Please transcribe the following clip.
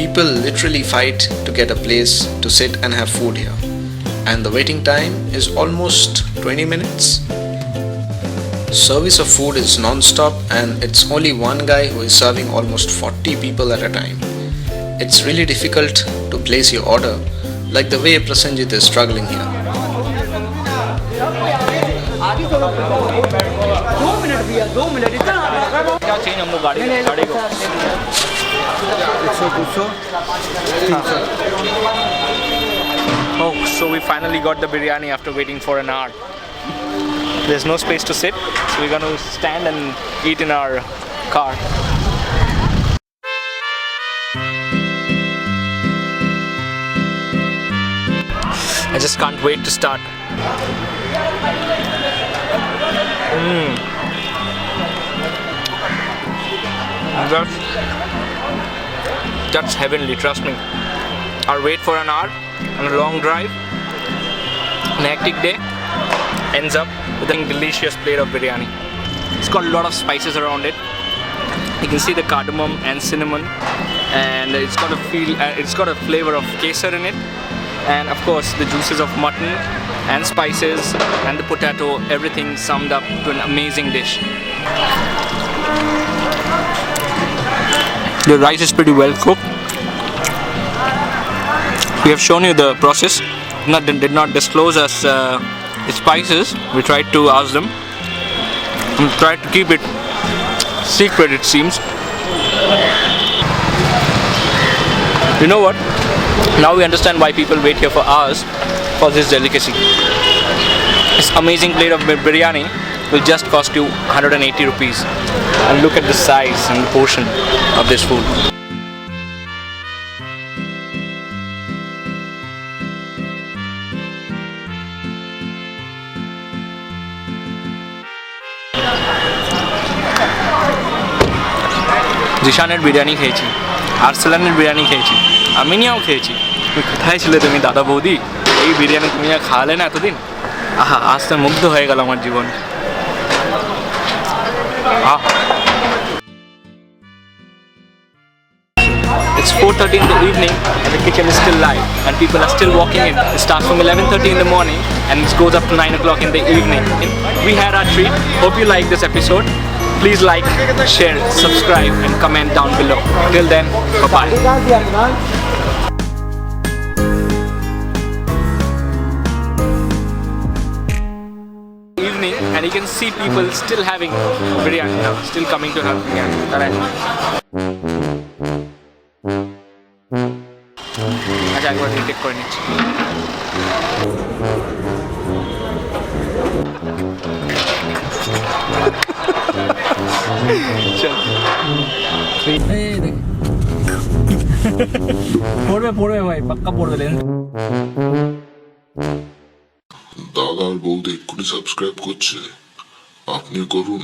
People literally fight to get a place to sit and have food here, and the waiting time is almost 20 minutes. Service of food is non-stop, and it's only one guy who is serving almost 40 people at a time. It's really difficult to place your order, like the way Prasenjit is struggling here. क्या change हम लोग गाड़ी को 100, 200, 300. Oh, so we finally got the biryani after waiting for an hour. There's no space to sit, so we're going to stand and eat in our car. I just can't wait to start. That's heavenly, trust me. Our wait for an hour on a long drive, an hectic day, ends up with a delicious plate of biryani. It's got a lot of spices around it. You can see the cardamom and cinnamon, and it's got a flavor of kesar in it, and of course the juices of mutton and spices and the potato, everything summed up to an amazing dish. The rice is pretty well cooked. We have shown you the process. Did not disclose us the spices. We tried to ask them. We tried to keep it secret, it seems. You know what? Now we understand why people wait here for hours for this delicacy. This amazing plate of biryani will just cost you 180 rupees. And look at the size and the portion of this food. জিশানের biryani খেয়েছি, আরসালানের বিরিয়ানি খেয়েছি, আমিনিয়াও খেয়েছি। তুমি কোথায় ছিলে তুমি দাদা বৌদি? এই বিরিয়ানি তুমি আর খাওয়ালে না এতদিন? আহা, আজ তো মুগ্ধ হয়ে গেল আমার জীবন। It's 4:30 in the evening and the kitchen is still live and people are still walking in. It starts from 11:30 in the morning and it goes up to 9 o'clock in the evening. We had our treat. Hope you like this episode. Please like, share, subscribe and comment down below. Till then, bye-bye. Evening and you can see people still having biryani now, still coming to have biryani. আচ্ছা একবার retake করে নিচ্ছি। পড়বে ভাই, পাক্কা পড়বে। দাদার বৌদি এক্ষুনি সাবস্ক্রাইব করছে, আপনি করুন।